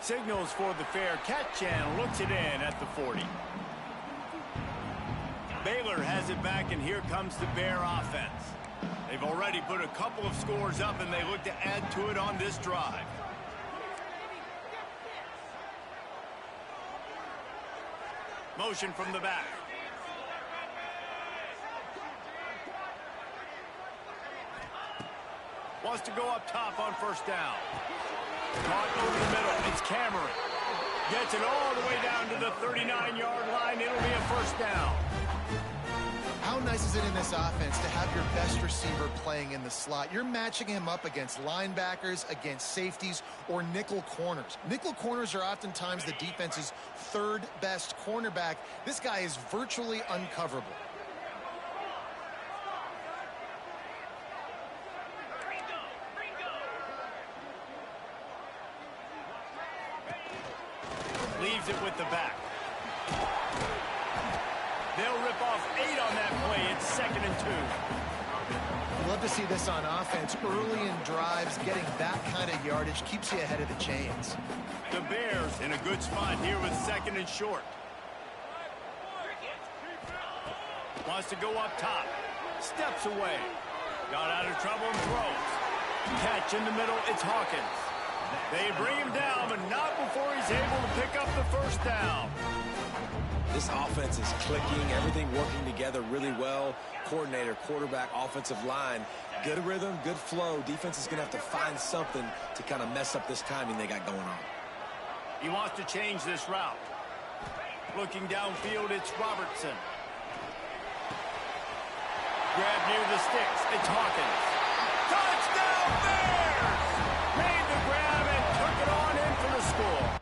Signals for the fair catch and looks it in at the 40. Baylor has it back, and here comes the Bear offense. They've already put a couple of scores up, and they look to add to it on this drive. Motion from the back. Wants to go up top on first down. Caught over the middle. It's Cameron. Gets it all the way down to the 39-yard line. It'll be a first down. How nice is it in this offense to have your best receiver playing in the slot? You're matching him up against linebackers, against safeties, or nickel corners. Nickel corners are oftentimes the defense's third best cornerback. This guy is virtually uncoverable. Leaves it with the back. They'll rip off 8 on that play. It's 2nd and 2. I love to see this on offense. Early in drives, getting that kind of yardage keeps you ahead of the chains. The Bears in a good spot here with 2nd and short. Wants to go up top. Steps away. Got out of trouble and throws. Catch in the middle. It's Hawkins. They bring him down, but not before he's able to pick up the first down. This offense is clicking, everything working together really well. Coordinator, quarterback, offensive line, good rhythm, good flow. Defense is going to have to find something to kind of mess up this timing they got going on. He wants to change this route. Looking downfield, it's Robertson. Grab near the sticks, it's Hawkins. Touchdown Bears! Made the grab and took it on in for the score.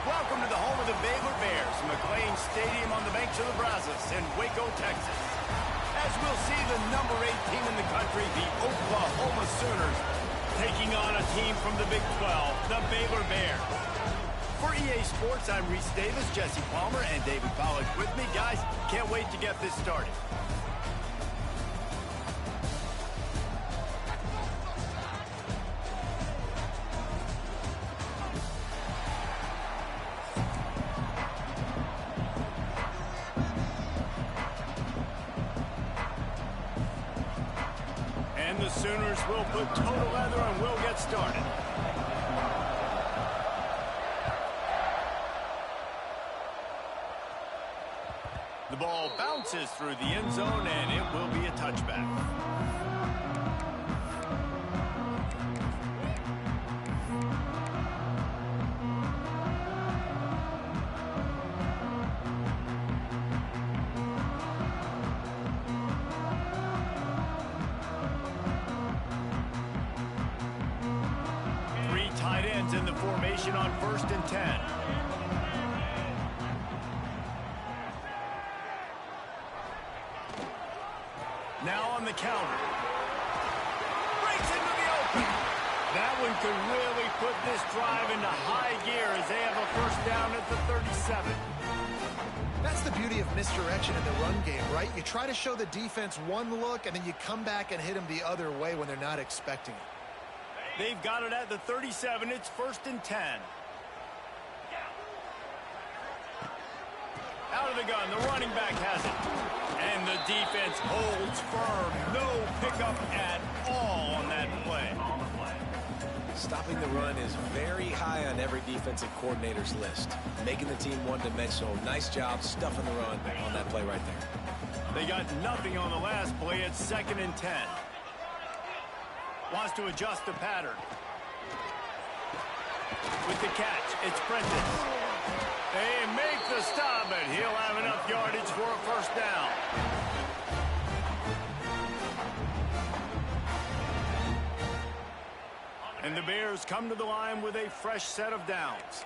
Welcome to the home of the Baylor Bears, McLean Stadium on the banks of the Brazos in Waco, Texas. As we'll see the number 8 team in the country, the Oklahoma Sooners, taking on a team from the Big 12, the Baylor Bears. For EA Sports, I'm Reese Davis, Jesse Palmer, and David Pollack with me. Guys, can't wait to get this started. The Sooners will put total leather and we'll get started. The ball bounces through the end zone and it will be a touchback. Tight ends in the formation on 1st and 10. Now on the counter. Breaks into the open. That one could really put this drive into high gear as they have a first down at the 37. That's the beauty of misdirection in the run game, right? You try to show the defense one look, and then you come back and hit them the other way when they're not expecting it. They've got it at the 37. It's 1st and 10. Out of the gun, the running back has it. And the defense holds firm. No pickup at all on that play. Stopping the run is very high on every defensive coordinator's list. Making the team one-dimensional. Nice job stuffing the run on that play right there. They got nothing on the last play. It's 2nd and 10. Wants to adjust the pattern. With the catch, it's Prentice. They make the stop, but he'll have enough yardage for a first down. And the Bears come to the line with a fresh set of downs.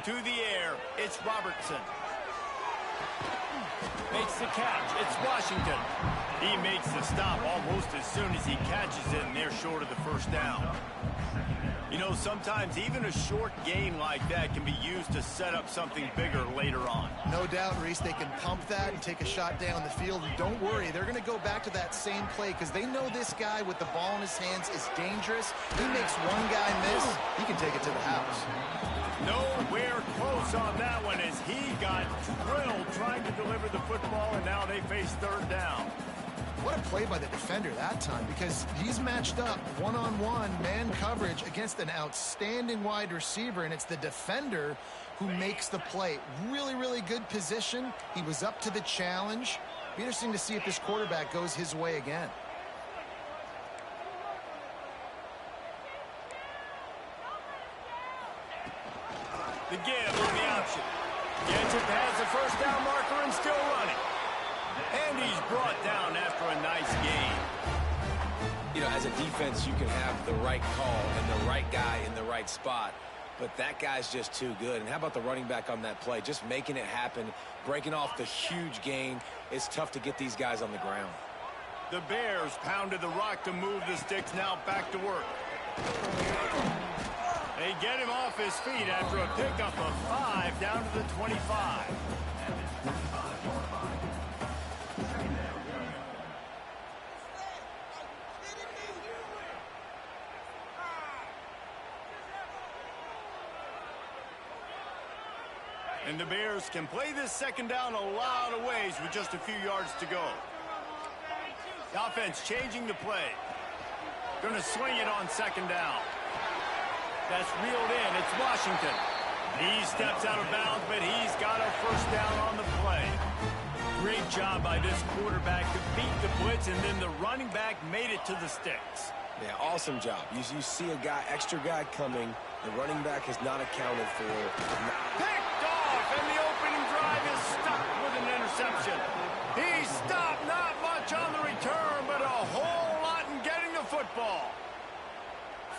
To the air, it's Robertson. Makes the catch. It's Washington. He makes the stop almost as soon as he catches it, and they're short of the first down. You know, sometimes even a short gain like that can be used to set up something bigger later on. No doubt, Reese, they can pump that and take a shot down the field. And don't worry, they're going to go back to that same play because they know this guy with the ball in his hands is dangerous. He makes one guy miss, he can take it to the house. Nowhere close on that one as he got drilled trying to deliver the football, and now they face 3rd down. What a play by the defender that time, because he's matched up one-on-one man coverage against an outstanding wide receiver, and it's the defender who makes the play. Really, really good position. He was up to the challenge. Be interesting to see if this quarterback goes his way again. The give on the option. Gets it past the first down marker and still running. And he's brought down after a nice gain. You know, as a defense, you can have the right call and the right guy in the right spot, but that guy's just too good. And how about the running back on that play? Just making it happen, breaking off the huge gain. It's tough to get these guys on the ground. The Bears pounded the rock to move the sticks, now back to work. They get him off his feet after a pickup of 5 down to the 25. And the Bears can play this second down a lot of ways with just a few yards to go. The offense changing the play. Going to swing it on 2nd down. That's reeled in. It's Washington. He steps out of bounds, but he's got a first down on the play. Great job by this quarterback to beat the blitz, and then the running back made it to the sticks. Yeah, awesome job. You see a guy, extra guy coming. The running back is not accounted for. Picked off, and the opening drive is stuck with an interception. He stopped not much on the return, but a whole lot in getting the football.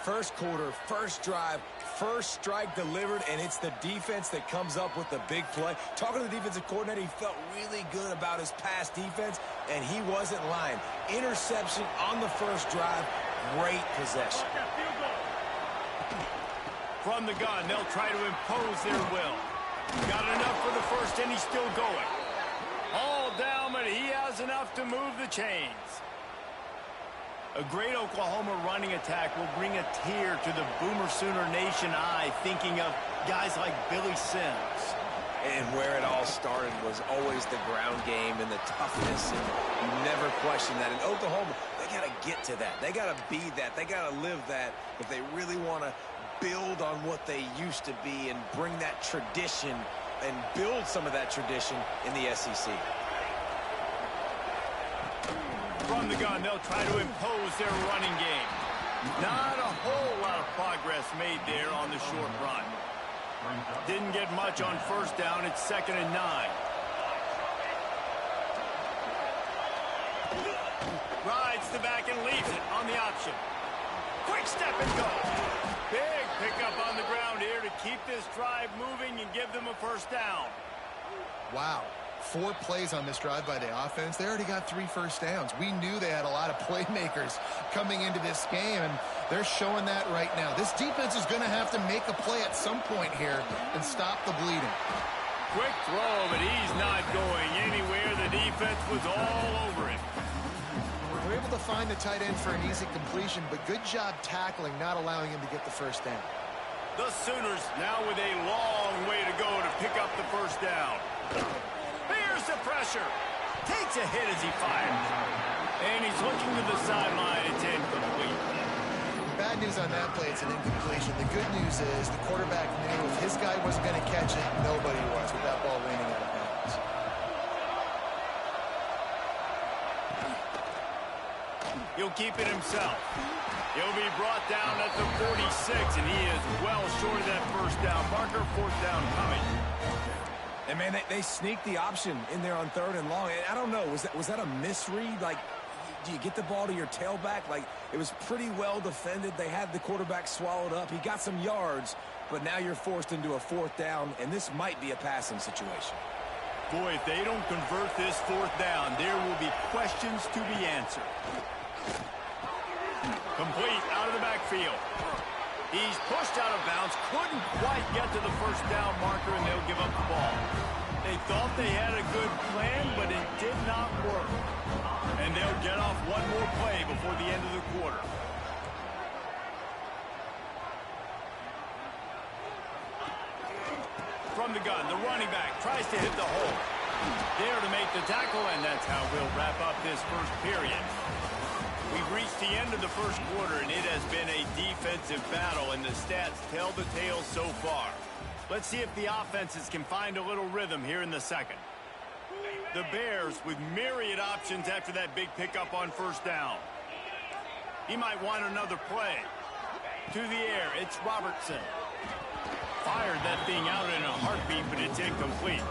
First quarter, first drive, first strike delivered, and it's the defense that comes up with the big play. Talking to the defensive coordinator, he felt really good about his pass defense, and he wasn't lying. Interception on the first drive, great possession. From the gun, they'll try to impose their will. Got enough for the first, and he's still going. All down, but he has enough to move the chains. A great Oklahoma running attack will bring a tear to the Boomer Sooner Nation eye, thinking of guys like Billy Sims. And where it all started was always the ground game and the toughness, and you never question that. In Oklahoma, they got to get to that. They got to be that. They got to live that if they really want to build on what they used to be and bring that tradition and build some of that tradition in the SEC. From the gun, they'll try to impose their running game. Not a whole lot of progress made there on the short run. Didn't get much on first down. It's 2nd and 9. Rides the back and leaves it on the option. Quick step and go. Big pickup on the ground here to keep this drive moving and give them a first down. Wow. 4 plays on this drive by the offense. They already got 3 first downs. We knew they had a lot of playmakers coming into this game, and they're showing that right now. This defense is going to have to make a play at some point here and stop the bleeding. Quick throw, but he's not going anywhere. The defense was all over him. We're able to find the tight end for an easy completion, but good job tackling, not allowing him to get the first down. The Sooners now with a long way to go to pick up the first down. Here's the pressure. Takes a hit as he fires. And he's looking to the sideline. It's incomplete. Bad news on that play, it's an incompletion. The good news is the quarterback knew if his guy wasn't going to catch it, nobody was with that ball raining out of bounds. He'll keep it himself. He'll be brought down at the 46, and he is well short of that first down marker. Fourth down coming. And, man, they sneaked the option in there on 3rd and long. And I don't know, was that a misread? Like, do you get the ball to your tailback? Like, it was pretty well defended. They had the quarterback swallowed up. He got some yards, but now you're forced into a 4th down, and this might be a passing situation. Boy, if they don't convert this 4th down, there will be questions to be answered. Complete out of the backfield. He's pushed out of bounds, couldn't quite get to the first down marker, and they'll give up the ball. They thought they had a good plan, but it did not work. And they'll get off one more play before the end of the quarter. From the gun, the running back tries to hit the hole. There to make the tackle, and that's how we'll wrap up this first period. We've reached the end of the first quarter, and it has been a defensive battle, and the stats tell the tale so far. Let's see if the offenses can find a little rhythm here in the second. The Bears with myriad options after that big pickup on first down. He might want another play. To the air, it's Robertson. Fired that thing out in a heartbeat, but it's incomplete.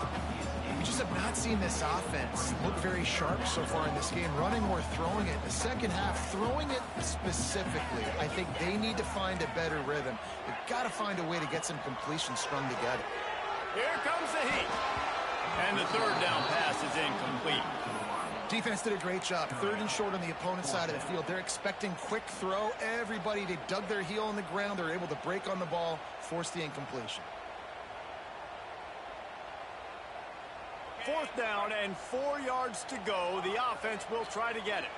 We just have not seen this offense look very sharp so far in this game, running or throwing it. The second half, throwing it specifically, I think they need to find a better rhythm. They've got to find a way to get some completions strung together. Here comes the heat. And the 3rd down pass is incomplete. Defense did a great job. 3rd and short on the opponent's side of the field. They're expecting quick throw. Everybody, they dug their heel on the ground. They're able to break on the ball, force the incompletion. 4th down and 4 yards to go. The offense will try to get it.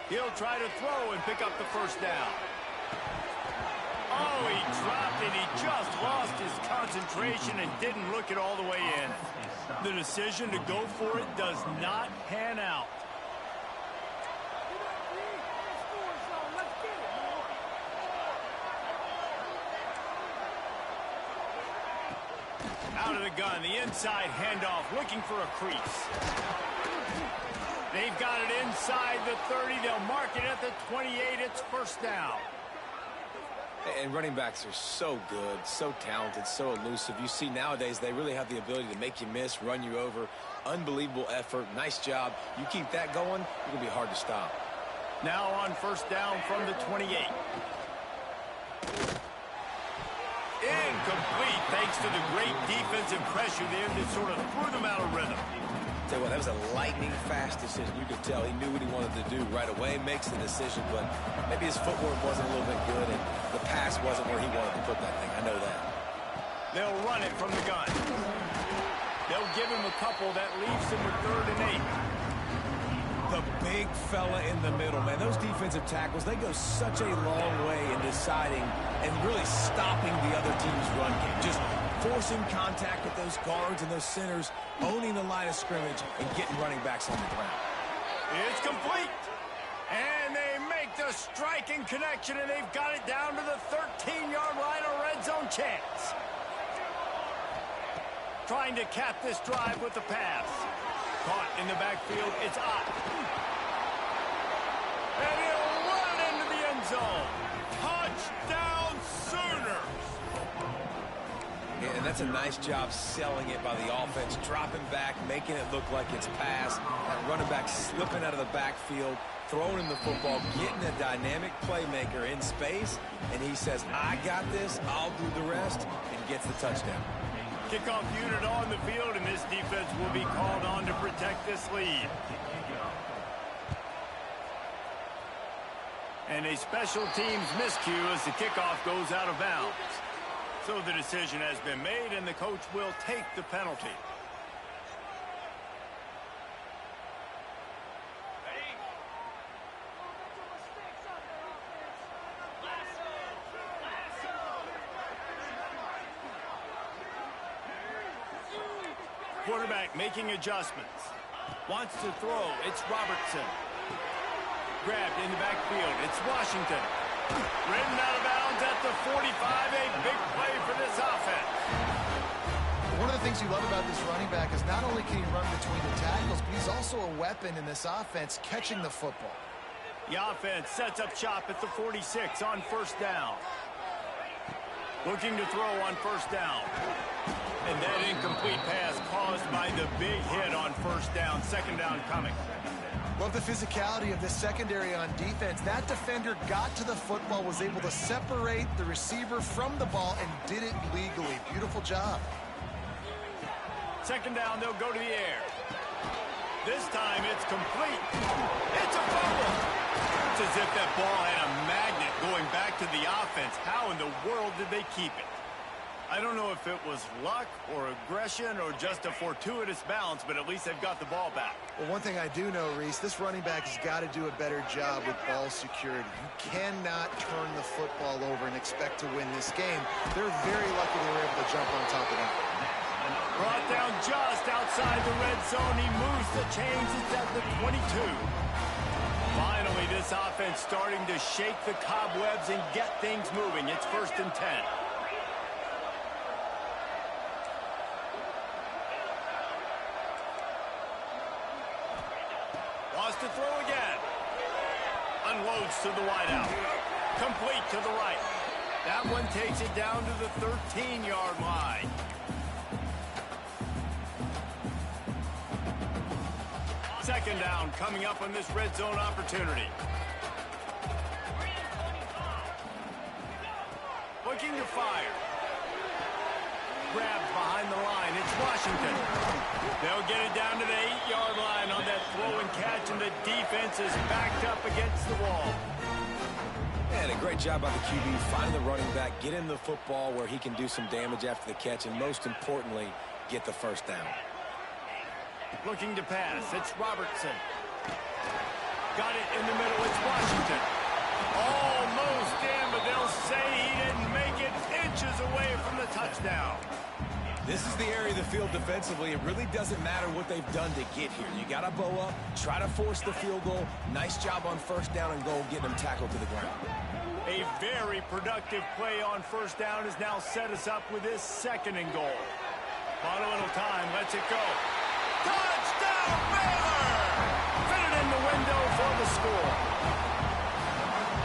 He'll try to throw and pick up the first down. Oh, he dropped it. He just lost his concentration and didn't look it all the way in. The decision to go for it does not pan out. Out of the gun, the inside handoff, looking for a crease. They've got it inside the 30. They'll mark it at the 28. It's first down. And running backs are so good, so talented, so elusive. You see nowadays they really have the ability to make you miss, run you over. Unbelievable effort. Nice job. You keep that going, it's going to be hard to stop. Now on first down from the 28. Incomplete, thanks to the great defensive pressure there that sort of threw them out of rhythm. Tell you what, that was a lightning-fast decision. You could tell he knew what he wanted to do right away, makes the decision, but maybe his footwork wasn't a little bit good, and the pass wasn't where he wanted to put that thing. I know that. They'll run it from the gun. They'll give him a couple. That leaves him with 3rd and 8. The big fella in the middle, man. Those defensive tackles, they go such a long way in deciding and really stopping the other team's run game. Just forcing contact with those guards and those centers, owning the line of scrimmage, and getting running backs on the ground. It's complete. And they make the striking connection, and they've got it down to the 13-yard line, a red zone chance. Trying to cap this drive with the pass. Caught in the backfield, it's Ott. And he'll run into the end zone. Touchdown, Sooners! And That's a nice job selling it by the offense, dropping back, making it look like it's pass. That running back slipping out of the backfield, throwing in the football, getting a dynamic playmaker in space, and he says, I got this, I'll do the rest, and gets the touchdown. Kickoff unit on the field, and this defense will be called on to protect this lead. And a special teams miscue as the kickoff goes out of bounds. So the decision has been made, and the coach will take the penalty. Quarterback making adjustments. Wants to throw. It's Robertson. Grabbed in the backfield. It's Washington. Ridden out of bounds at the 45. A big play for this offense. One of the things you love about this running back is not only can he run between the tackles, but he's also a weapon in this offense catching the football. The offense sets up shop at the 46 on first down. Looking to throw on first down. And that incomplete pass caused by the big hit on first down. Second down coming. Love the physicality of this secondary on defense. That defender got to the football, was able to separate the receiver from the ball, and did it legally. Beautiful job. Second down, they'll go to the air. This time it's complete. It's a fumble. It's as if that ball had a magnet going back to the offense. How in the world did they keep it? I don't know if it was luck or aggression or just a fortuitous bounce, but at least they've got the ball back. Well, one thing I do know, Reese, this running back has got to do a better job with ball security. You cannot turn the football over and expect to win this game. They're very lucky they were able to jump on top of that. Brought down just outside the red zone. He moves the chains. It's at the 22. Finally, this offense starting to shake the cobwebs and get things moving. It's 1st and 10. Wants to throw again. Unloads to the wideout. Complete to the right. That one takes it down to the 13-yard line. Second down coming up on this red zone opportunity. Looking to fire. Grabbed behind the line. It's Washington. They'll get it down to the 8-yard line on that throw and catch, and the defense is backed up against the wall. And a great job by the QB, finding the running back, get him the football where he can do some damage after the catch, and most importantly, get the first down. Looking to pass. It's Robertson. Got it in the middle. It's Washington. Almost in, but they'll say he didn't make it, inches away from the touchdown. This is the area of the field defensively. It really doesn't matter what they've done to get here. You got to bow up, try to force the field goal. Nice job on first down and goal, getting them tackled to the ground. A very productive play on first down has now set us up with this 2nd and goal. Bought a little time, lets it go. Touchdown, Baylor! Fit it in the window for the score.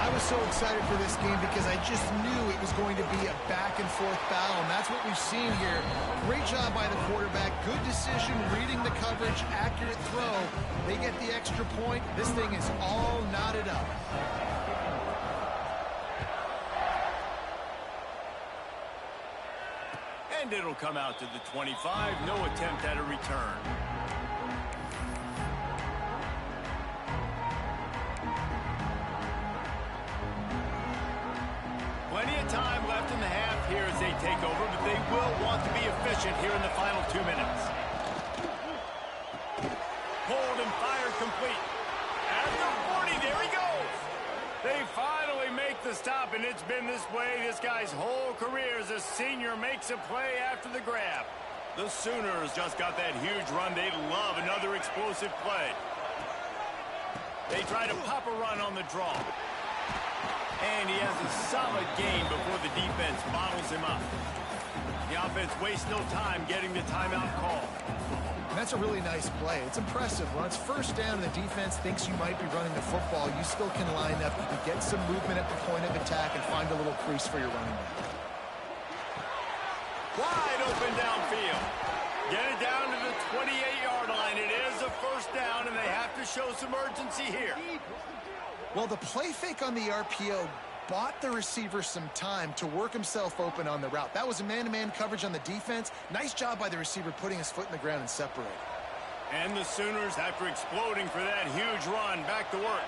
I was so excited for this game because I just knew it was going to be a back-and-forth battle, and that's what we've seen here. Great job by the quarterback. Good decision, reading the coverage, accurate throw. They get the extra point. This thing is all knotted up. And it'll come out to the 25. No attempt at a return. Plenty of time left in the half here as they take over, but they will want to be efficient here in the final 2 minutes. Pulled and fired complete. At the 40, there he goes. They finally make the stop, and it's been this way this guy's whole career as a senior makes a play after the grab. The Sooners just got that huge run. They love another explosive play. They try to pop a run on the draw. And he has a solid gain before the defense bottles him up. The offense wastes no time getting the timeout call. And that's a really nice play. It's impressive. When it's first down and the defense thinks you might be running the football, you still can line up. You can get some movement at the point of attack and find a little crease for your running back. Wide open downfield. Get it down to the 28-yard line. It is a first down, and they have to show some urgency here. Well, the play fake on the RPO bought the receiver some time to work himself open on the route. That was a man-to-man coverage on the defense. Nice job by the receiver putting his foot in the ground and separating. And the Sooners, after exploding for that huge run, back to work.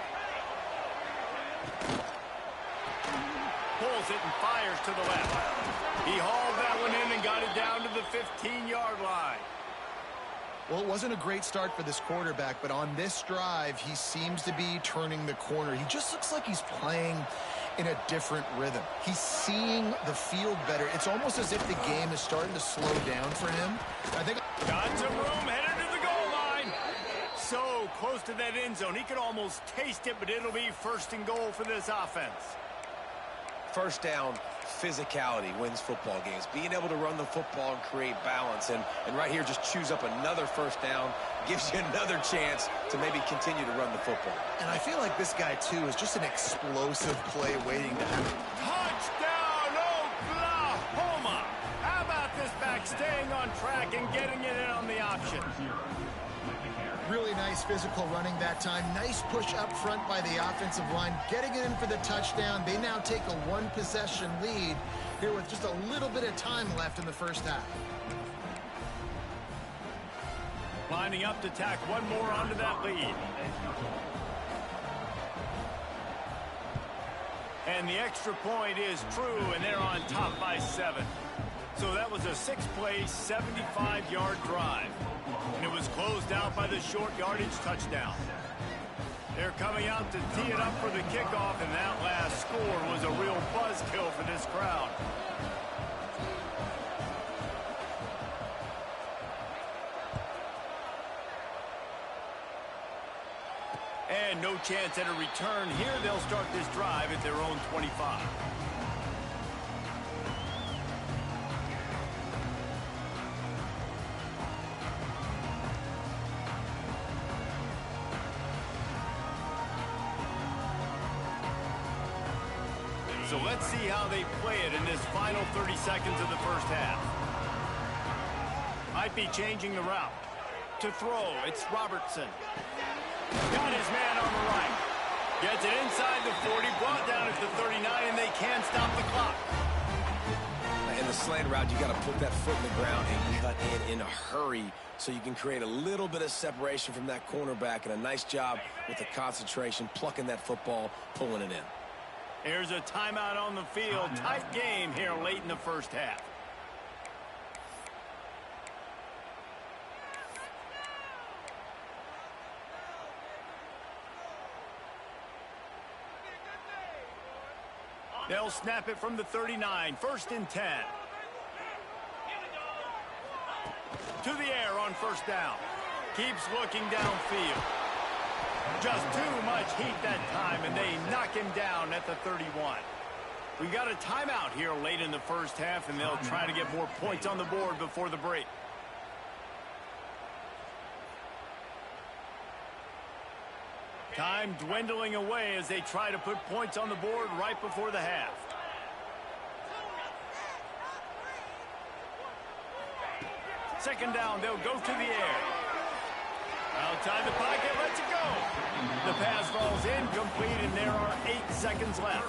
Pulls it and fires to the left. He hauled that one in and got it down to the 15-yard line. Well, it wasn't a great start for this quarterback, but on this drive, he seems to be turning the corner. He just looks like he's playing in a different rhythm. He's seeing the field better. It's almost as if the game is starting to slow down for him. I think got some room, headed to the goal line. So close to that end zone. He could almost taste it, but it'll be first and goal for this offense. First down, physicality wins football games. Being able to run the football and create balance. And right here, just choose up another first down. Gives you another chance to maybe continue to run the football. And I feel like this guy, too, is just an explosive play waiting to happen. Touchdown, Oklahoma! How about this back staying on track and getting it in on the option? Really nice physical running that time. Nice push up front by the offensive line. Getting it in for the touchdown. They now take a one-possession lead here with just a little bit of time left in the first half. Lining up to tack one more onto that lead. And the extra point is true, and they're on top by 7. So that was a 6-play, 75-yard drive. And it was closed out by the short yardage touchdown. They're coming out to tee it up for the kickoff, and that last score was a real buzzkill for this crowd. And no chance at a return here. They'll start this drive at their own 25. So let's see how they play it in this final 30 seconds of the first half. Might be changing the route. To throw, it's Robertson. Got his man on the right. Gets it inside the 40, brought down at the 39, and they can't stop the clock. In the slant route, you got to put that foot in the ground and cut in a hurry so you can create a little bit of separation from that cornerback, and a nice job with the concentration, plucking that football, pulling it in. Here's a timeout on the field. Tight game here late in the first half. They'll snap it from the 39. First and 10. To the air on first down. Keeps looking downfield. Just too much heat that time, and they knock him down at the 31. We got a timeout here late in the first half, and they'll try to get more points on the board before the break. Time dwindling away as they try to put points on the board right before the half. Second down, they'll go to the air. Outside the pocket, lets it go. The pass falls incomplete, and there are 8 seconds left.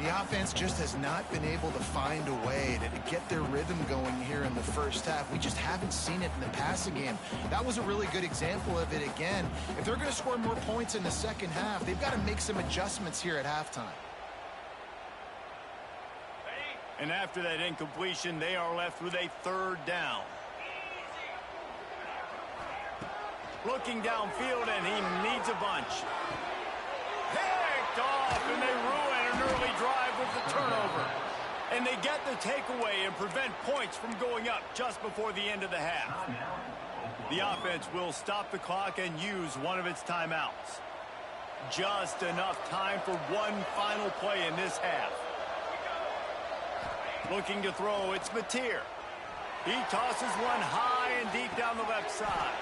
The offense just has not been able to find a way to get their rhythm going here in the first half. We just haven't seen it in the passing game. That was a really good example of it again. If they're going to score more points in the second half, they've got to make some adjustments here at halftime. And after that incompletion, they are left with a third down. Looking downfield, and he needs a bunch. Picked off, and they ruin an early drive with the turnover. And they get the takeaway and prevent points from going up just before the end of the half. The offense will stop the clock and use one of its timeouts. Just enough time for one final play in this half. Looking to throw, it's Mateer. He tosses one high and deep down the left side.